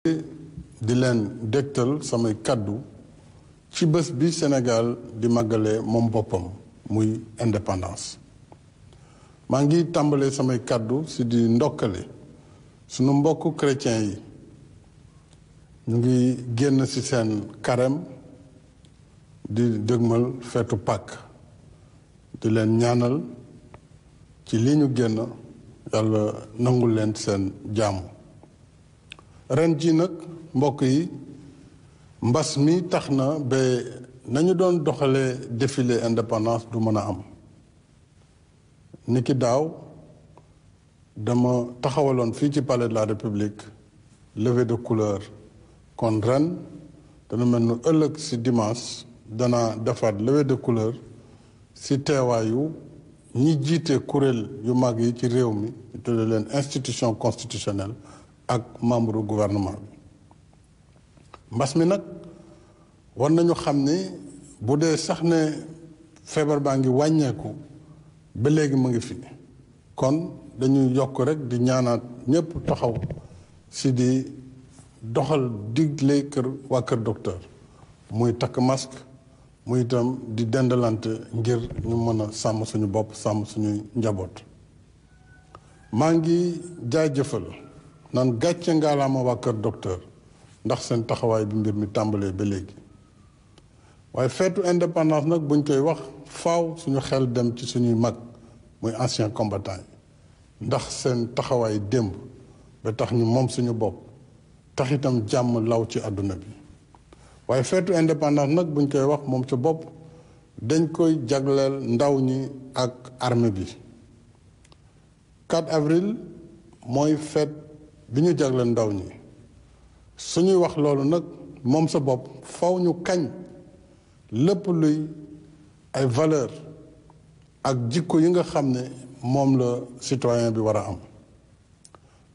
di leen dégtal samay kàddu ci bés bi Sénégal di màggale moom boppam muy indépendance maa ngi tàmbalee samay kàddu si di ndokkale sunu mbokku chrétien yi ñu ngi génn ci seen carême di dëgmal feetu Pâques di leen ñaanal ci li ñu génn yàlla nangul leen seen jaamu ren ji nag mbokk yi mbas mi tax na ba nañu doon doxalee défilé indépendance du mën a am niki daaw dama taxawaloon fii ci palais de la République levée de couleur kon ren dana mel ni ëllëg ci dimanche dana defaat levée de couleur ci teewaayu ñi jiite kuréel yu mag yi ci réew mi tudde leen institution constitutionnelle ak membre gouvernement bi mbas mi nag war nañu xam ni bu dee sax ne feebar baa ngi wàññeeku ba léegi mu ngi fi kon dañuy yokk rek di ñaanaat ñëpp taxaw si di doxal digle waa kër docteur muy takk masque muy itam di dendalante ngir ñu mën a sàmm suñu bopp sàmm suñuy njaboot maa ngi jaajëfal naan gàcce ngaalaama waa kër docteur ndax seen taxawaay bi mbir mi tàmbalee ba léegi waaye feetu indépendance nag buñ koy wax faaw suñu xel dem ci suñuy mag muy ancien combattant yi ndax seen taxawaay démb ba tax ñu moom suñu bopp tax itam jàmm law ci àdduna bi waaye feetu indépendance nag buñ koy wax moom ca bopp dañ koy jagleel ndaw ñi ak armée bi 4 avril mooy feet bi ñu jagleel ndaw ñi suñuy wax loolu nag moom sa bopp faw ñu kañ lépp luy ay valeur ak jikko yi nga xam ne moom la citoyen bi war a am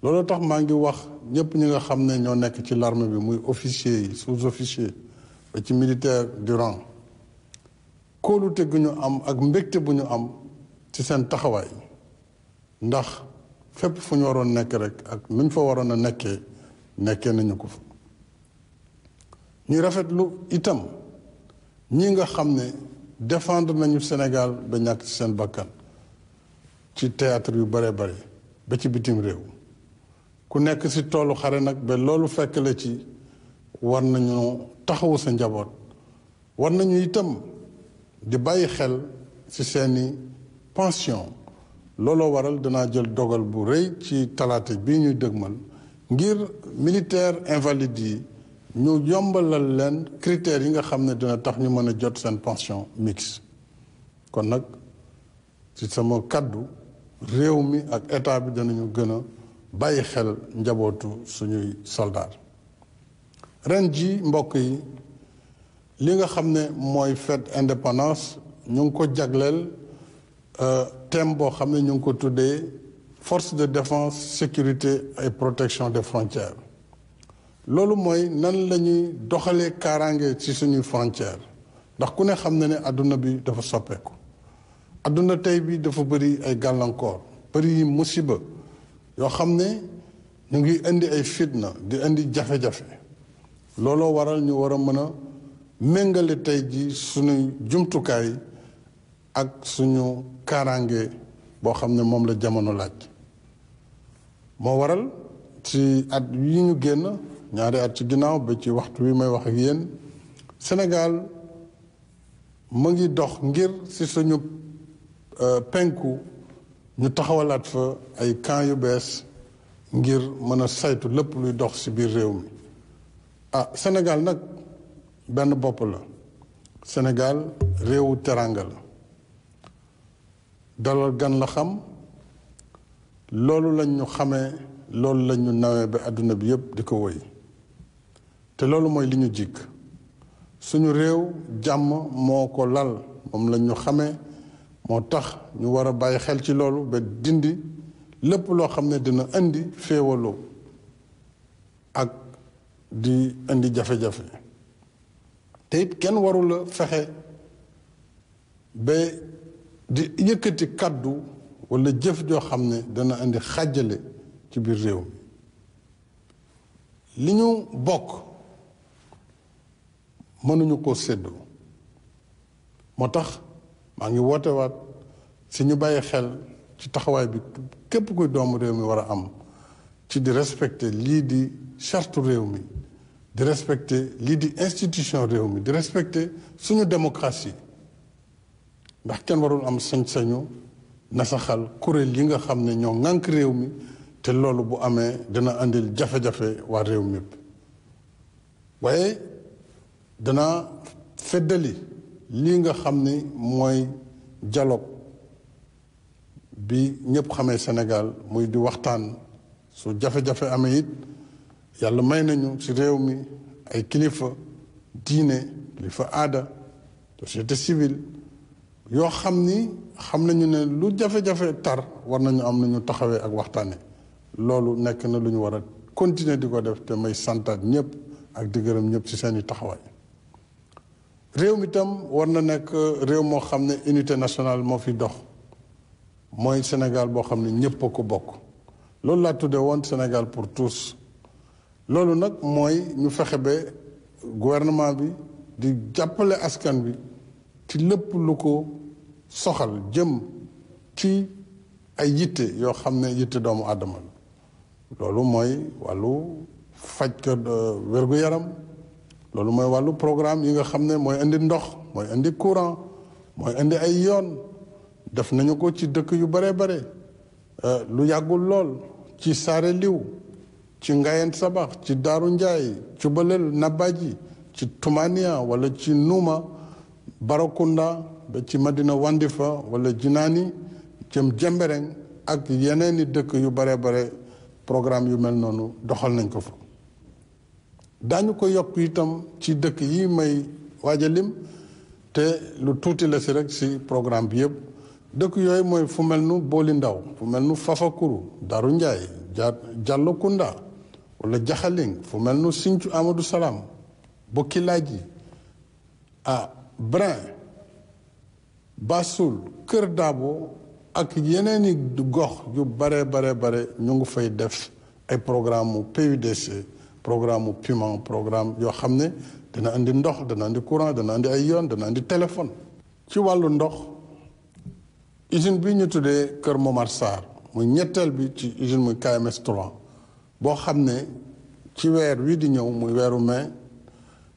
loolu tax maa ngi wax ñëpp ñi nga xam ne ñoo nekk ci l'armée bi muy officier yi sous-officier ba ci militaire du rang kóolute gu ñu am ak mbégte bu ñu am ci seen taxawaay ndax fépp fu ñu waroon nekk rek ak nu ñu fa waroon a nekkee nañu ko fa ñuy rafetlu itam ñi nga xam ne défendre nañu Sénégal ba ñàkk ci seen bakkan ci théâtre yu bare bare ba ci bitim réew ku nekk ci toolu xare nag ba loolu fekk la ci war nañu taxawu sa njaboot war nañu itam di bàyyi xel ci seeni pension looloo waral danaa jël dogal bu rëy ci talaata bii ñuy dëgmal ngir militaire invalide yi ñu yombalal leen critères yi nga xam ne dina tax ñu mën a jot seen pension mixte kon nag ci sama kàddu réew mi ak état bi danañu gën a bàyyi xel njabootu suñuy soldat ren ji mbokk yi li nga xam ne mooy fête indépendance ñu ngi ko jagleel thème boo xam ne ñu ngi ko tuddee force de défense sécurité et protection des frontières loolu mooy nan la ñuy doxalee kaaraange ci suñuy frontières ndax ku ne xam na ne àdduna bi dafa soppeeku àdduna tey bi dafa bëri ay gàllankoor bëri musiba yoo xam ne ñu ngi indi ay fitna di indi jafe-jafe looloo waral ñu war a mën a méngale tey ji suñuy jumtukaay ak suñu kaaraange boo xam ne moom la jamono laaj moo waral ci at yi ñu génn ñaari at ci ginnaaw ba ci waxtu wi may wax ak yéen Sénégal mu ngi dox ngir ci suñu penku ñu taxawalaat fa ay camp yu bees ngir mën a saytu lépp luy dox ci biir réew mi Sénégal nag benn bopp la Sénégal réewu teranga la dalal gan la xam loolu lañ ñu xamee loolu lañ ñu nawee ba àdduna bi yépp di ko woy te loolu mooy li ñu jikk suñu réew jàmm moo ko lal moom lañ ñu xamee moo tax ñu war a bàyyi xel ci loolu ba dindi lépp loo xam ne dina indi féewaloo ak di indi jafe-jafe te it kenn warula fexe ba di yëkkati kàddu walla jëf joo xam ne dana indi xàjjale ci biir réew mi li ñu bokk mënuñu ko séddoo moo tax maa ngi woote waat si ñu bàyyi xel ci taxawaay bi képp kuy doomu réew mi war a am ci di respecter lii di charte réew mi di respecter lii di institution réew mi di respecter suñu démocratie ndax kenn warul am sañ-sañu nasaxal kuréel yi nga xam ne ñoo ŋànk réew mi te loolu bu amee dina andil jafe-jafe waa réew mi waaye dana feddali lii nga xam ni mooy dialogue bi ñëpp xamee Sénégal muy di waxtaan su jafe-jafe amee it yàlla may nañu ci réew mi ay kilifa diine kilifa aada société civile yoo xam ni xam nañu ne lu jafe-jafe tar war nañu am nañu taxawee ak waxtaane loolu nekk na lu ñu war a continuer di ko def te may santaat ñëpp ak di gërëm ñëpp ci seeni taxawaay réew mi tam war na nekk réew moo xam ne unité nationale moo fi dox mooy Sénégal boo xam ne ñëpp a ko bokk loolu laa tuddee woon Sénégal pour tous loolu nag mooy ñu fexe ba gouvernement bi di jàppale askan bi ci lépp lu ko soxal jëm ci ay yitte yoo xam ne yitte doomu aadama la loolu mooy wàllu faj ko wér-gu-yaram loolu mooy wàllu programme yi nga xam ne mooy indi ndox mooy indi courant mooy indi ay yoon def nañu ko ci dëkk yu bare bare lu yàggul lool ci Saare Liw ci Ngayeen Sabax ci Daaru Njaay ci Balel Nabaji ci Tumania wala ci Nuuma Barakunda ba ci Madina Wandifa wala Jinaani jëm Jembereng ak yeneeni dëkk yu bare bare programme yu mel noonu doxal nañ ko fa daañu ko yokk itam ci dëkk yi may waaj a lim te lu tuuti la si rek si programme bi yëpp dëkk yooyu mooy fu mel nu Booli Ndaw fu mel nu Fafakuru Daaru Njaay Jallo Kunda wala Jaxaling fu mel nu Sinthiou Amadou Salam Bokkilaaji Brin Bassoul Kër Daabo ak yeneeni gox yu bare ñu ngi fay def ay programme mu PUDC programme mu PUMA programme yoo xam ne dana indi ndox dana indi courant dana indi ay yoon dana indi téléphone ci wàllu ndox usine bi ñu tuddee Kër Momar Sarr muy ñetteel bi ci usine muy KMS 3 boo xam ne ci weer wii di ñëw muy weeru mai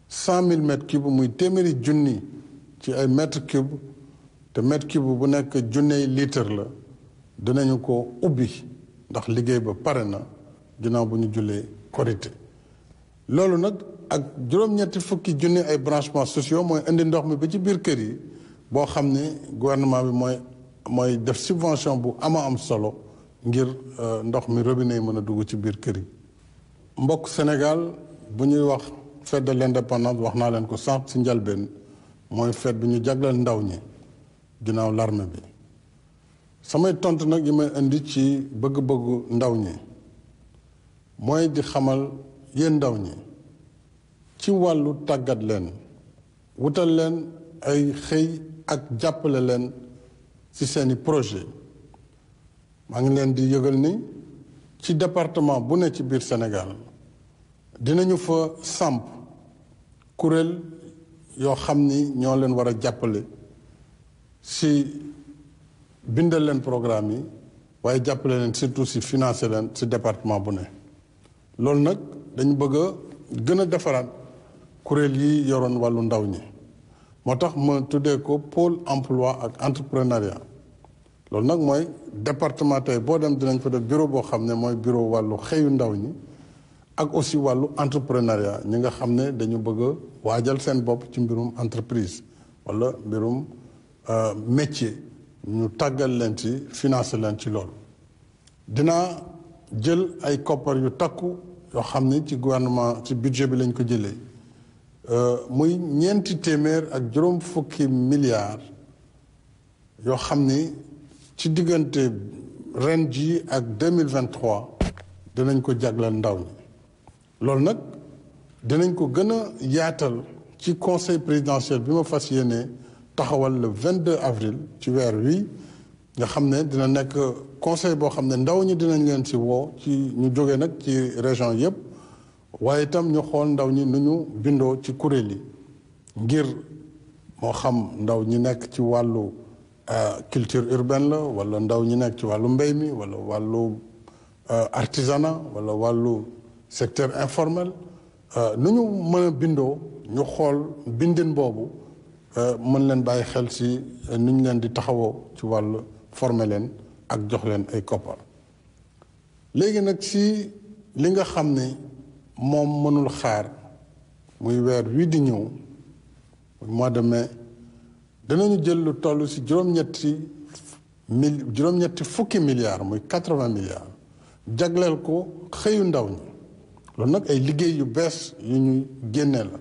100 000 mètres cubes muy téeméeri junni ci ay mètres cubes te mètre cube bu nekk junney litre la dinañu ko ubbi ndax liggéey ba pare na ginnaaw bu ñu jullee korité loolu nag ak juróom-ñetti fukki junni ay branchements sociaux mooy indi ndox mi ba ci biir kër yi boo xam ne gouvernement bi mooy def subvention bu am solo ngir ndox mi robinet yi mën a dugg ci biir kër yi mbokk Sénégal bu ñuy wax fête de l'indépendance wax naa leen ko sànq ci njalbeen mooy fête bi ñu jagleel ndaw ñi ginnaaw l'armée bi samay tontu nag yi may indi ci bëgg-bëggu ndaw ñi mooy di xamal yéen ndaw ñi ci wàllu tàggat leen wutal leen ay xëy ak jàppale leen ci seeni projet maa ngi leen di yëgal ni ci département bu ne ci biir Sénégal dinañu fa samp kuréel yoo xam ni ñoo leen war a jàppale si bindal leen programme yi waaye jàppale leen surtout si financer leen si département bu ne loolu nag dañu bëgg a gën a defaraat kuréel yi yoroon wàllu ndaw ñi moo tax ma tuddee ko pôle emploi ak entrepreneuriat loolu nag mooy département tey boo dem dinañ fa def bureau boo xam ne mooy bureau wàllu xëyu ndaw ñi ak aussi wàllu entrepreneuriat ñi nga xam ne dañu bëgg a waajal seen bopp ci mbirum entreprise wala mbirum métier ñu tàggal leen ci financer leen ci loolu dinaa jël ay koppar yu takku yoo xam ne ci gouvernement ci budget bi lañ ko jëlee muy 400 milliards yoo xam ni ci diggante ren ji ak 2023 dinañ ko jagleel ndaw ñi loolu nag dinañ ko gën a yaatal ci conseil présidentiel bi ma fas yéene taxawal le 22 avril ci weer wi nga xam ne dina nekk conseil boo xam ne ndaw ñi dinañ leen ci woo ci ñu jógee nag ci région yëpp waaye itam ñu xool ndaw ñi nu ñu bindoo ci kuréel yi ngir moo xam ndaw ñi nekk ci wàllu culture urbaine la wala ndaw ñi nekk ci wàllu mbéy mi wala wàllu artisanat wala wàllu secteur informel nu ñu mën a bindoo ñu xool bindin boobu mën leen bàyyi xel si nu ñu leen di taxawoo ci wàllu former leen ak jox leen ay koppar. léegi nag si li nga xam ne moom mënul xaar muy weer wii di ñëw mois de mai danañu jël lu toll si juróom-ñetti fukki milliards muy 80 milliards jagleel ko xëyu ndaw ñi loolu nag ay liggéey yu bees yu ñuy génnee la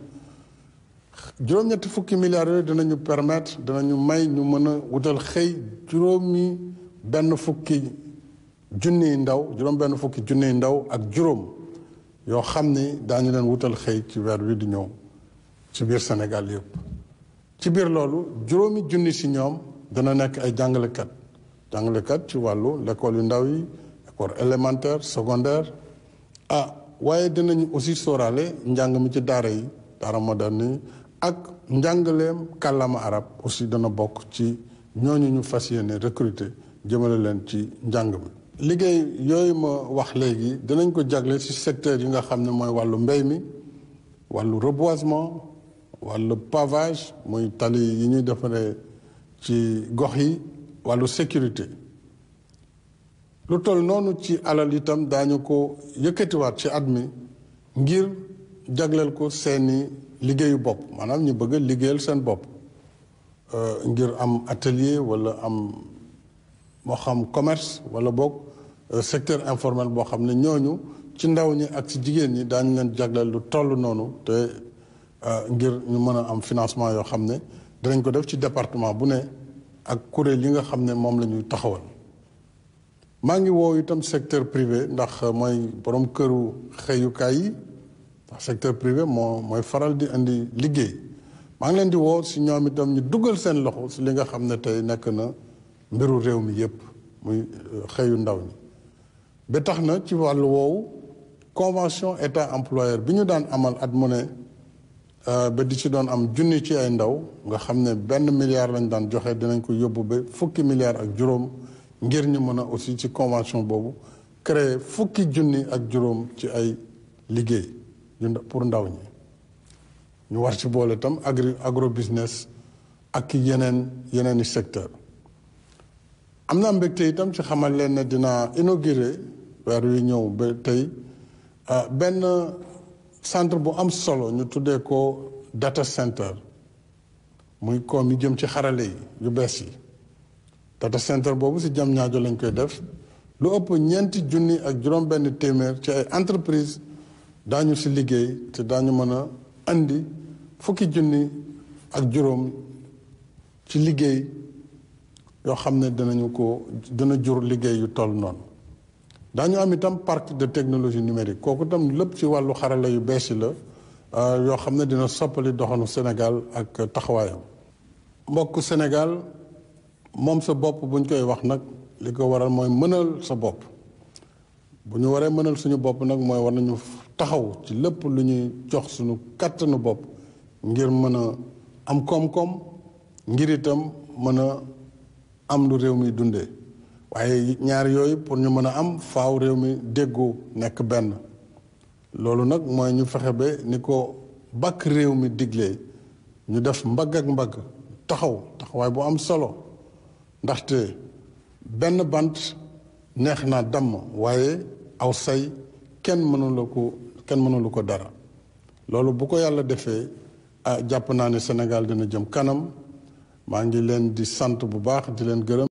juróom-ñetti fukki milliards yooyu danañu permettre danañu may ñu mën a wutal xëy juróom-benn fukki junniy ndaw ak juróom yoo xam ni daañu leen wutal xëy ci weer wi di ñëw ci biir Sénégal yëpp. ci biir loolu juróomi junni si ñoom dana nekk ay jàngalekat ci wàllu l'école yu ndaw yi école élémentaire secondaire waaye dinañu aussi sóoraale njàng mi ci daara yi daara moderne yi ak njàngaleem kàllaama arab aussi dana bokk ci ñooñu ñu fas yéene recruter jëmale leen ci njàng mi. liggéey yooyu ma wax léegi dinañ ko jagle ci secteur yi nga xam ne mooy wàllu mbéy mi wàllu reboisement wàllu pavage muy tali yi ñuy defaree ci gox yi wàllu sécurité lu toll noonu ci alal itam daañu ko yëkkatiwaat ci at mi ngir jagleel ko seeni liggéeyu bopp maanaam ñu bëgg a liggéeyal seen bopp ngir am atelier wala am moo xam commerce wala boog secteur informel boo xam ne ñooñu ci ndaw ñi ak ci jigéen ñi daañu leen jagleel lu toll noonu te ngir ñu mën a am financement yoo xam ne danañ ko def ci département bu ne ak kuréel yi nga xam ne moom la ñuy taxawal. maa ngi woo itam secteur privé ndax mooy borom këru xëyukaay yi ndax secteur privé mooy faral di indi liggéey maa ngi leen di woo si ñoom itam ñu dugal seen loxo si li nga xam ne tey nekk na mbiru réew mi yépp muy xëyu ndaw ñi. ba tax na ci wàllu woowu convention état employeur bi ñu daan amal at mu ne ba di ci doon am junni ci ay ndaw nga xam ne 1 milliard lañ daan joxe dinañ ko yóbbu ba fukki milliards ak juróom ngir ñu mën a aussi ci convention boobu créer fukki junni ak juróom ci ay liggéey pour ndaw ñi. ñu war ci boole itam agro business ak yeneen i secteur am naa mbégte itam ci xamal leen ne dina inauguré weer wi ñëw ba tey benn centre bu am solo ñu tuddee ko data center muy koom yi jëm ci xarale yi yu bees yi. data center boobu si Diamniadio lañ koy def lu ëpp 4 junni ak juróom-benn téeméer ci ay entreprise daañu si liggéey te daañu mën a andi fukki junni ak juróom ci liggéey yoo xam ne dana jur liggéey yu toll noonu. daañu am itam parc de technologie numérique kooku itam lépp ci wàllu xarala yu bees yi la yoo xam ne dina soppali doxanu Sénégal ak taxawaayam. mbokk Sénégal moom sa bopp buñ koy wax nag li ko waral mooy mënal sa bopp bu ñu waree mënal suñu bopp nag mooy war nañu taxaw ci lépp lu ñuy jox suñu kàttanu bopp ngir mën a am koom-koom ngir itam mën a am lu réew mi dundee waaye ñaar yooyu pour ñu mën a am faaw réew mi déggoo nekk benn loolu nag mooy ñu fexe ba ni ko bàkk réew mi diglee ñu def mbagg ak mbagg taxawaay bu am solo ndaxte benn bant neex naa damm waaye aw say kenn mënulu ko dara loolu bu ko yàlla defee jàpp naa ne Sénégal dina jëm kanam maa ngi leen di sant bu baax di leen gërëm